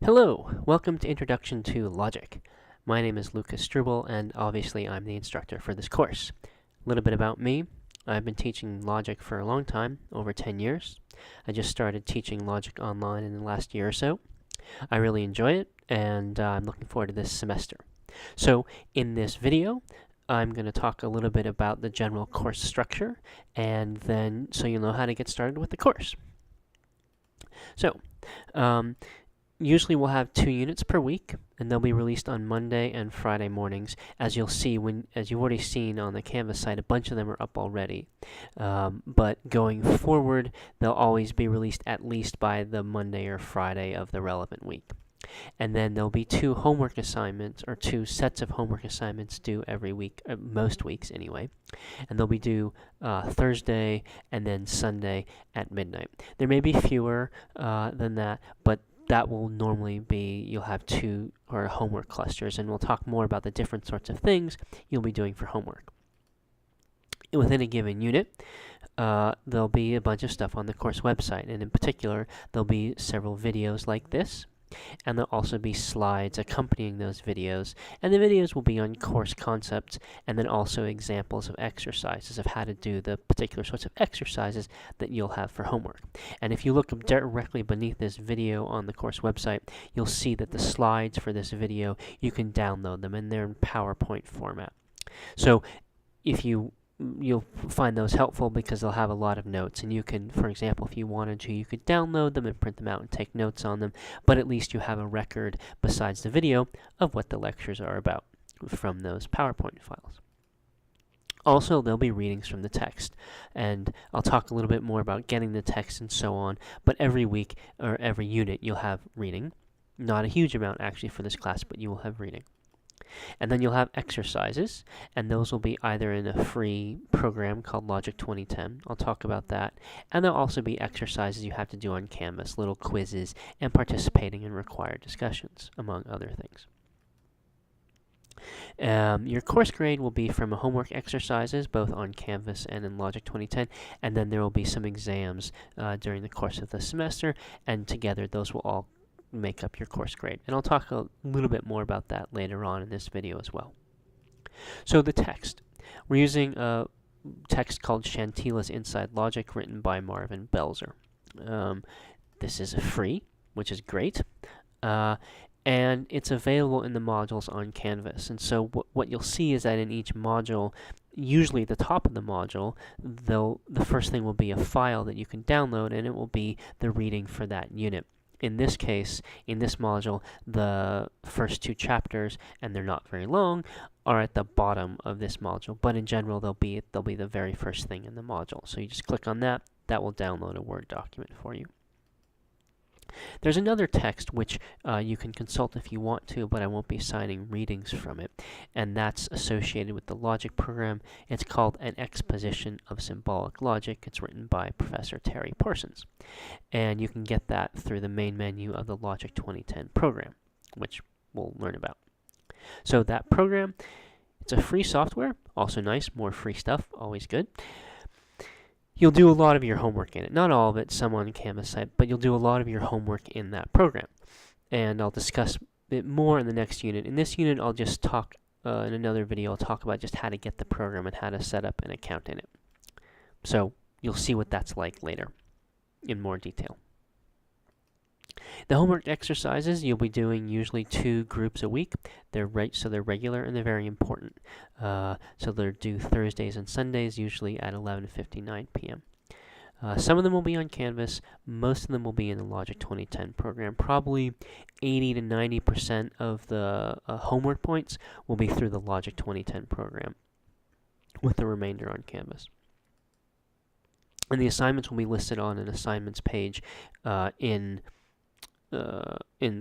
Hello, welcome to Introduction to Logic. My name is Lucas Struble, and obviously I'm the instructor for this course. A little bit about me. I've been teaching logic for a long time, over 10 years. I just started teaching logic online in the last year or so. I really enjoy it, and I'm looking forward to this semester. So, in this video, I'm going to talk a little bit about the general course structure, and then so you'll know how to get started with the course. So, usually we'll have 2 units per week, and they'll be released on Monday and Friday mornings. As you'll see, as you've already seen on the Canvas site, a bunch of them are up already. But going forward, they'll always be released at least by the Monday or Friday of the relevant week. And then there'll be 2 homework assignments, or 2 sets of homework assignments due every week, most weeks anyway. And they'll be due Thursday and then Sunday at midnight. There may be fewer than that, but that will normally be, you'll have 2 or homework clusters, and we'll talk more about the different sorts of things you'll be doing for homework. Within a given unit, there'll be a bunch of stuff on the course website, and in particular, there'll be several videos like this, and there'll also be slides accompanying those videos, and the videos will be on course concepts, and then also examples of exercises of how to do the particular sorts of exercises that you'll have for homework. And if you look directly beneath this video on the course website, you'll see that the slides for this video, you can download them, and they're in PowerPoint format. So if you'll find those helpful because they'll have a lot of notes, and you can, for example, if you wanted to, you could download them and print them out and take notes on them, but at least you have a record besides the video of what the lectures are about from those PowerPoint files. Also, there'll be readings from the text, and I'll talk a little bit more about getting the text and so on, but every week or every unit you'll have reading. Not a huge amount actually for this class, but you will have reading. And then you'll have exercises, and those will be either in a free program called Logic 2010. I'll talk about that. And there'll also be exercises you have to do on Canvas, little quizzes, and participating in required discussions, among other things. Your course grade will be from homework exercises, both on Canvas and in Logic 2010, and then there will be some exams during the course of the semester, and together those will all make up your course grade. And I'll talk a little bit more about that later on in this video as well. So the text. We're using a text called Shantila's Inside Logic, written by Marvin Belzer. This is free, which is great. And it's available in the modules on Canvas. And so what you'll see is that in each module, usually at the top of the module, the first thing will be a file that you can download, and it will be the reading for that unit. In this case, in this module, the first 2 chapters, and they're not very long, are at the bottom of this module. But in general, they'll be the very first thing in the module. So you just click on that. That will download a Word document for you. There's another text which you can consult if you want to, but I won't be assigning readings from it, and that's associated with the logic program. It's called An Exposition of Symbolic Logic. It's written by Professor Terry Parsons, and you can get that through the main menu of the Logic 2010 program, which we'll learn about. So that program, it's a free software, also nice, more free stuff, always good. You'll do a lot of your homework in it. Not all of it, some on the Canvas site, but you'll do a lot of your homework in that program. And I'll discuss it more in the next unit. In this unit, I'll just talk, in another video, I'll talk about just how to get the program and how to set up an account in it. So you'll see what that's like later in more detail. The homework exercises, you'll be doing usually 2 groups a week. So they're regular and they're very important. So they're due Thursdays and Sundays, usually at 11:59 p.m. Some of them will be on Canvas. Most of them will be in the Logic 2010 program. Probably 80 to 90% of the homework points will be through the Logic 2010 program, with the remainder on Canvas. And the assignments will be listed on an assignments page in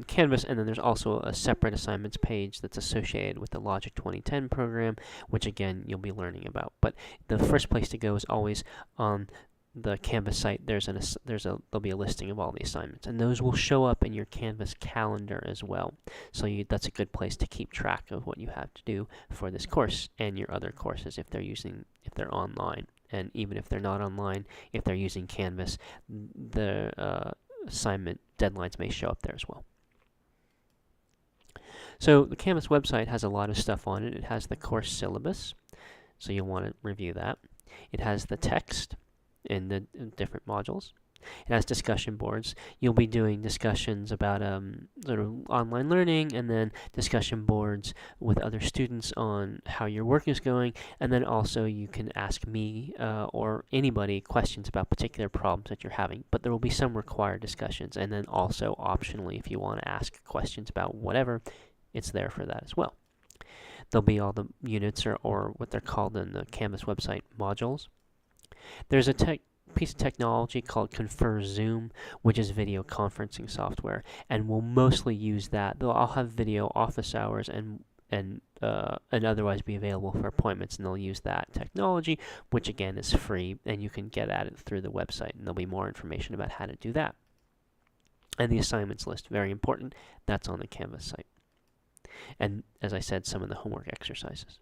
Canvas, and then there's also a separate assignments page that's associated with the Logic 2010 program, which again you'll be learning about. But the first place to go is always on the Canvas site. There'll be a listing of all the assignments, and those will show up in your Canvas calendar as well. So that's a good place to keep track of what you have to do for this course and your other courses if they're online. And even if they're not online, if they're using Canvas, the assignment deadlines may show up there as well. So the Canvas website has a lot of stuff on it. It has the course syllabus, so you'll want to review that. It has the text in the different modules. It has discussion boards. You'll be doing discussions about sort of online learning, and then discussion boards with other students on how your work is going, and then also you can ask me or anybody questions about particular problems that you're having. But there will be some required discussions, and then also optionally, if you want to ask questions about whatever, it's there for that as well. There'll be all the units or what they're called in the Canvas website, modules. There's a piece of technology called Confer Zoom, which is video conferencing software, and we'll mostly use that. Though I'll have video office hours and otherwise be available for appointments, and they'll use that technology, which again is free, and you can get at it through the website, and there'll be more information about how to do that. And the assignments list, very important, that's on the Canvas site. And as I said, some of the homework exercises.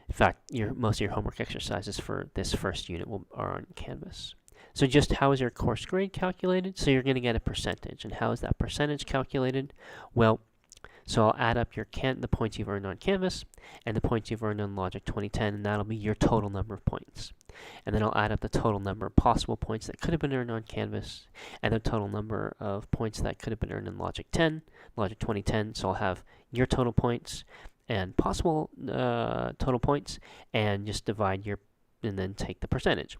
In fact, most of your homework exercises for this first unit are on Canvas. So just how is your course grade calculated? So you're going to get a percentage. And how is that percentage calculated? Well, so I'll add up the points you've earned on Canvas and the points you've earned on Logic 2010, and that'll be your total number of points. And then I'll add up the total number of possible points that could have been earned on Canvas and the total number of points that could have been earned in Logic 2010. So I'll have your total points and possible total points, and just divide and then take the percentage.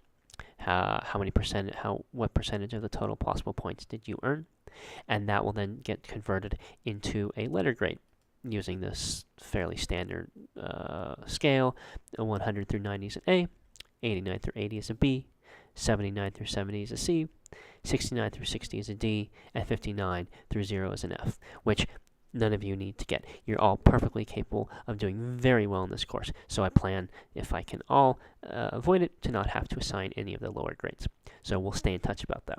What percentage of the total possible points did you earn? And that will then get converted into a letter grade using this fairly standard scale. 100 through 90 is an A, 89 through 80 is a B, 79 through 70 is a C, 69 through 60 is a D, and 59 through 0 is an F, which none of you need to get. You're all perfectly capable of doing very well in this course. So I plan, if I can all avoid it, to not have to assign any of the lower grades. So we'll stay in touch about that.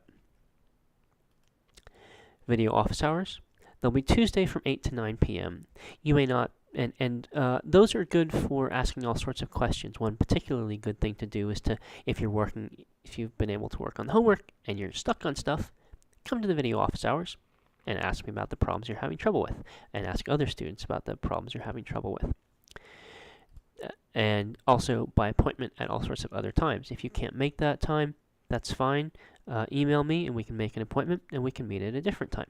Video office hours. They'll be Tuesday from 8 to 9 p.m. You may not, and those are good for asking all sorts of questions. One particularly good thing to do is if you've been able to work on the homework and you're stuck on stuff, come to the video office hours and ask me about the problems you're having trouble with, and ask other students about the problems you're having trouble with. And also by appointment at all sorts of other times. If you can't make that time, that's fine. Email me and we can make an appointment and we can meet at a different time.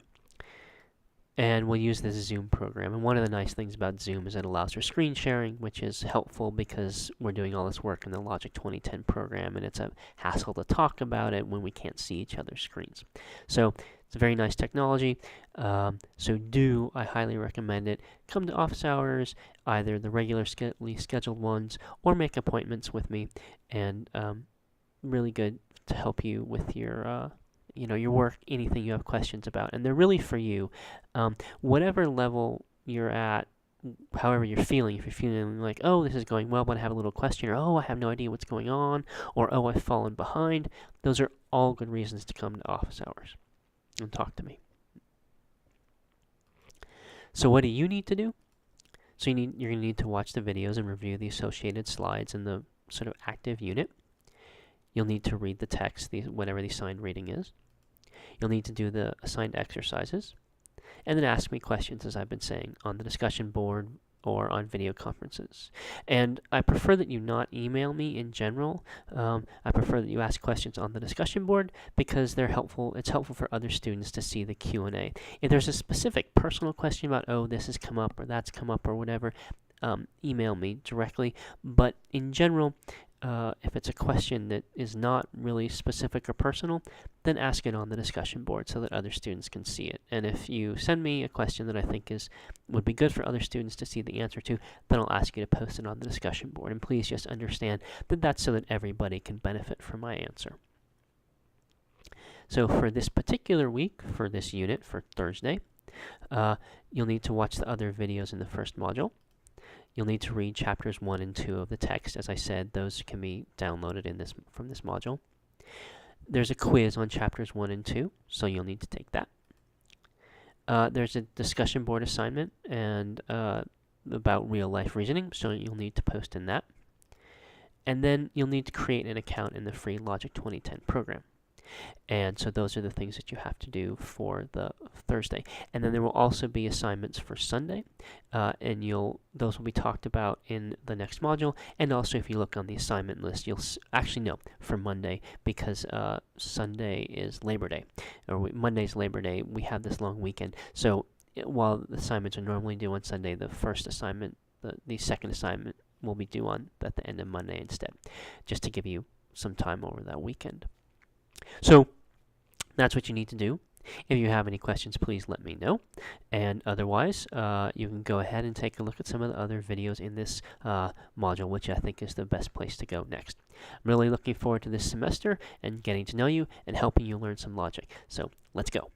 And we'll use this Zoom program. And one of the nice things about Zoom is it allows for screen sharing, which is helpful because we're doing all this work in the Logic 2010 program, and it's a hassle to talk about it when we can't see each other's screens. So it's a very nice technology. I highly recommend it. Come to office hours, either the regularly scheduled ones, or make appointments with me. And really good to help you with your work, anything you have questions about. And they're really for you. Whatever level you're at, however you're feeling, if you're feeling like, oh, this is going well, but I have a little question, or oh, I have no idea what's going on, or oh, I've fallen behind, those are all good reasons to come to office hours and talk to me. So what do you need to do? So you're going to need to watch the videos and review the associated slides in the sort of active unit. You'll need to read the text, whatever the assigned reading is. You'll need to do the assigned exercises, and then ask me questions, as I've been saying, on the discussion board or on video conferences. And I prefer that you not email me in general. I prefer that you ask questions on the discussion board because they're helpful. It's helpful for other students to see the Q&A. If there's a specific personal question about, oh, this has come up or that's come up or whatever, email me directly. But in general, if it's a question that is not really specific or personal, then ask it on the discussion board so that other students can see it. And if you send me a question that I think would be good for other students to see the answer to, then I'll ask you to post it on the discussion board. And please just understand that that's so that everybody can benefit from my answer. So for this particular week, for this unit, for Thursday, you'll need to watch the other videos in the first module. You'll need to read chapters 1 and 2 of the text. As I said, those can be downloaded from this module. There's a quiz on chapters 1 and 2, so you'll need to take that. There's a discussion board assignment and about real-life reasoning, so you'll need to post in that. And then you'll need to create an account in the free Logic 2010 program. And so those are the things that you have to do for the Thursday. And then there will also be assignments for Sunday, and those will be talked about in the next module. And also, if you look on the assignment list, you'll actually know for Monday, because Sunday is Labor Day, or Monday's Labor Day. We have this long weekend. So while the assignments are normally due on Sunday, the first assignment, the second assignment will be due at the end of Monday instead, just to give you some time over that weekend. So that's what you need to do. If you have any questions, please let me know. And otherwise, you can go ahead and take a look at some of the other videos in this module, which I think is the best place to go next. I'm really looking forward to this semester and getting to know you and helping you learn some logic. So let's go.